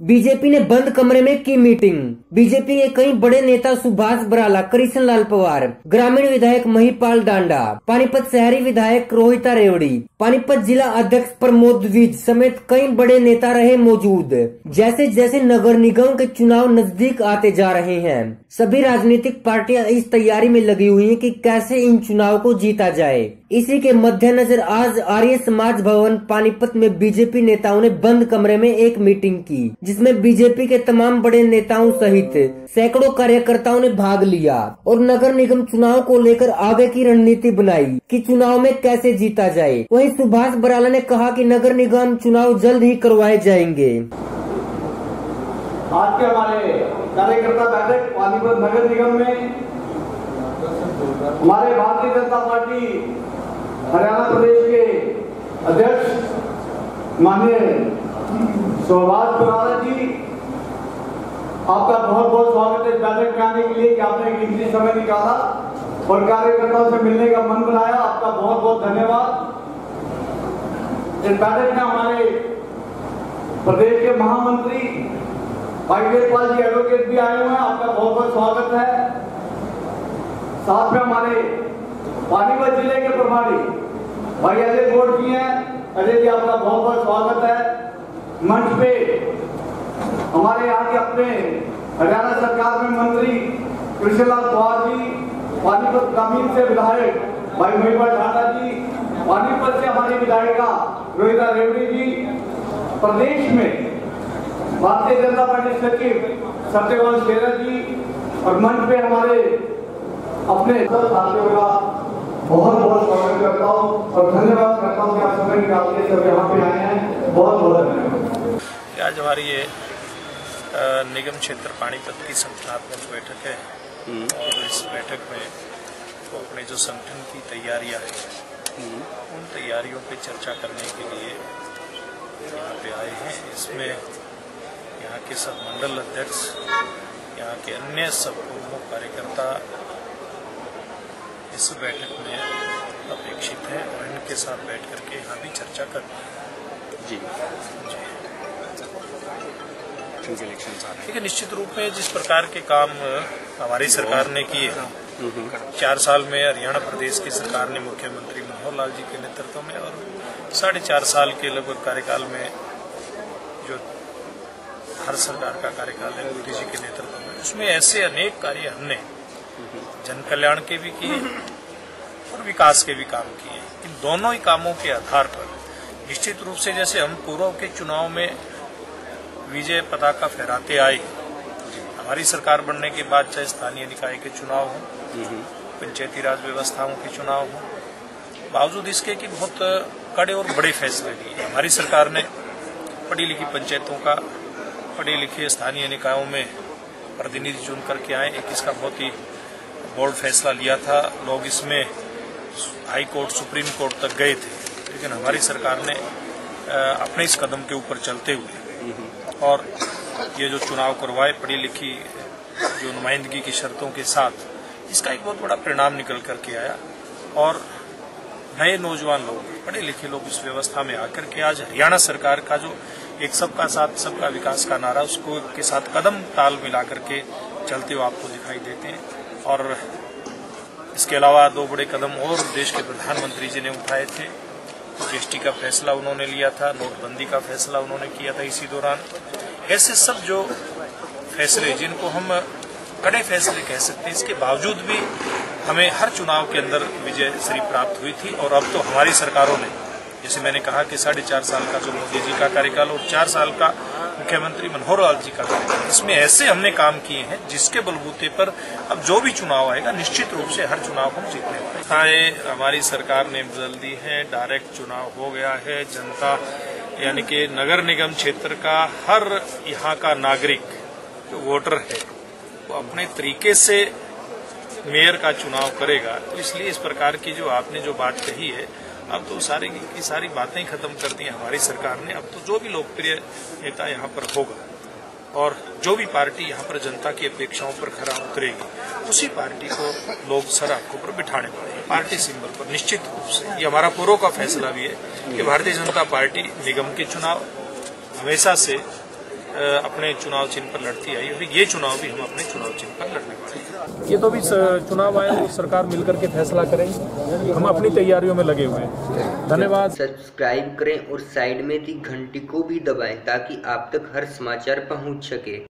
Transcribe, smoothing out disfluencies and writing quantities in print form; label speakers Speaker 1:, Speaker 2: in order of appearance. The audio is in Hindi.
Speaker 1: बीजेपी ने बंद कमरे में की मीटिंग। बीजेपी के कई बड़े नेता सुभाष बराला, कृष्ण लाल पवार, ग्रामीण विधायक महिपाल डांडा, पानीपत शहरी विधायक रोहिता रेवड़ी, पानीपत जिला अध्यक्ष प्रमोद द्विज समेत कई बड़े नेता रहे मौजूद। जैसे जैसे नगर निगम के चुनाव नजदीक आते जा रहे हैं, सभी राजनीतिक पार्टियां इस तैयारी में लगी हुई हैं कि कैसे इन चुनाव को जीता जाए। इसी के मद्देनजर आज आर्य समाज भवन पानीपत में बीजेपी नेताओं ने बंद कमरे में एक मीटिंग की, जिसमें बीजेपी के तमाम बड़े नेताओं सहित सैकड़ों कार्यकर्ताओं ने भाग लिया और नगर निगम चुनाव को लेकर आगे की रणनीति बनाई कि चुनाव में कैसे जीता जाए। वहीं सुभाष बराला ने कहा कि नगर निगम चुनाव जल्द ही करवाए जाएंगे।
Speaker 2: आज के हमारे कार्यकर्ता बैठक पानीपत नगर निगम में हमारे भारतीय जनता पार्टी हरियाणा प्रदेश के अध्यक्ष माननीय सुभाष बराला जी, आपका बहुत बहुत स्वागत है इस बैठक में आने के लिए कि आपने कीमती समय निकाला और कार्यकर्ताओं से मिलने का मन बनाया। आपका बहुत बहुत धन्यवाद। इस बैठक में हमारे प्रदेश के महामंत्री भाई वेदपाल जी एडवोकेट भी आए हुए हैं, आपका बहुत बहुत स्वागत है। साथ में हमारे पानीपत जिले के प्रभारी भाई अजय गौड़ जी हैं। अजय जी, आपका बहुत बहुत स्वागत है। मंच पे हमारे यहाँ के अपने हरियाणा सरकार में मंत्री कृष्ण लाल पवार जी, पानीपत ग्रामीण से विधायक भाई महिपाल डांडा जी, पानीपत से हमारी विधायिका रोहिता रेवड़ी जी, प्रदेश में भारतीय जनता पार्टी सचिव सत्यवान शेरा जी, और मंच पे हमारे अपने साथियों का बहुत बहुत स्वागत करता हूँ और धन्यवाद करता हूँ कि आप समय निकाल के सब यहाँ पे आए हैं। बहुत बहुत धन्यवाद।
Speaker 3: आज हमारी ये निगम क्षेत्र पानीपत की संगठनात्मक बैठक है और इस बैठक में तो अपने जो संगठन की तैयारियां हैं उन तैयारियों पे चर्चा करने के लिए यहाँ पे आए हैं। इसमें यहाँ के सब मंडल अध्यक्ष, यहाँ के अन्य सब प्रमुख कार्यकर्ता इस बैठक में अपेक्षित है और इनके साथ बैठ करके यहाँ भी चर्चा कर ठीक है। निश्चित रूप में जिस प्रकार के काम हमारी सरकार ने किए 4 साल में, हरियाणा प्रदेश की सरकार ने मुख्यमंत्री मनोहर लाल जी के नेतृत्व में और 4.5 साल के लगभग कार्यकाल में जो हर सरकार का कार्यकाल है मोदी जी के नेतृत्व में, उसमें ऐसे अनेक कार्य हमने जन कल्याण के भी किए और विकास के भी काम किए। इन दोनों ही कामों के आधार पर निश्चित रूप से जैसे हम पूर्व के चुनाव में विजय पताका फहराते आए, हमारी सरकार बनने के बाद चाहे स्थानीय निकाय के चुनाव हों, पंचायती राज व्यवस्थाओं के चुनाव हों, बावजूद इसके कि बहुत कड़े और बड़े फैसले लिए हमारी सरकार ने पढ़ी लिखी पंचायतों का, पढ़े लिखे स्थानीय निकायों में प्रतिनिधि चुन करके आए। एक इसका बहुत ही बोल्ड फैसला लिया था। लोग इसमें हाई कोर्ट, सुप्रीम कोर्ट तक गए थे, लेकिन हमारी सरकार ने अपने इस कदम के ऊपर चलते हुए और ये जो चुनाव करवाए पढ़ी लिखी जो नुमाइंदगी की शर्तों के साथ, इसका एक बहुत बड़ा परिणाम निकल करके आया और नए नौजवान लोग, पढ़े लिखे लोग इस व्यवस्था में आकर के आज हरियाणा सरकार का जो एक सबका साथ सबका विकास का नारा, उसको के साथ कदम ताल मिला करके चलते हुए आपको दिखाई देते हैं। और इसके अलावा 2 बड़े कदम और देश के प्रधानमंत्री जी ने उठाए थे। जीएसटी का फैसला उन्होंने लिया था, नोटबंदी का फैसला उन्होंने किया था इसी दौरान। ऐसे सब जो फैसले जिनको हम कड़े फैसले कह सकते हैं, इसके बावजूद भी हमें हर चुनाव के अंदर विजय श्री प्राप्त हुई थी। और अब तो हमारी सरकारों ने, जैसे मैंने कहा कि 4.5 साल का जो मोदी जी का कार्यकाल और 4 साल का मुख्यमंत्री मनोहर लाल जी का कार्यकाल, इसमें ऐसे हमने काम किए हैं जिसके बलबूते पर अब जो भी चुनाव आएगा निश्चित रूप से हर चुनाव हम जीतने वाले हैं। हमारी सरकार ने बदल दी है, डायरेक्ट चुनाव हो गया है। जनता यानी कि नगर निगम क्षेत्र का हर यहाँ का नागरिक जो वोटर है वो अपने तरीके से मेयर का चुनाव करेगा। तो इसलिए इस प्रकार की जो आपने जो बात कही है, अब तो सारी की सारी बातें खत्म कर दी हमारी सरकार ने। अब तो जो भी लोकप्रिय नेता यहाँ पर होगा और जो भी पार्टी यहाँ पर जनता की अपेक्षाओं पर खरा उतरेगी, उसी पार्टी को लोग सराखों पर बिठाने वाले हैं, पार्टी सिंबल पर। निश्चित रूप से ये हमारा पूर्व का फैसला भी है कि भारतीय जनता पार्टी निगम के चुनाव हमेशा से अपने चुनाव चिन्ह पर लड़ती आई और ये चुनाव भी हम अपने चुनाव चिन्ह पर लड़ने वाले हैं। ये तो भी चुनाव आए वो सरकार मिलकर के फैसला करेगी, हम अपनी तैयारियों में लगे हुए हैं। धन्यवाद।
Speaker 1: सब्सक्राइब करें और साइड में दी घंटी को भी दबाएं ताकि आप तक हर समाचार पहुंच सके।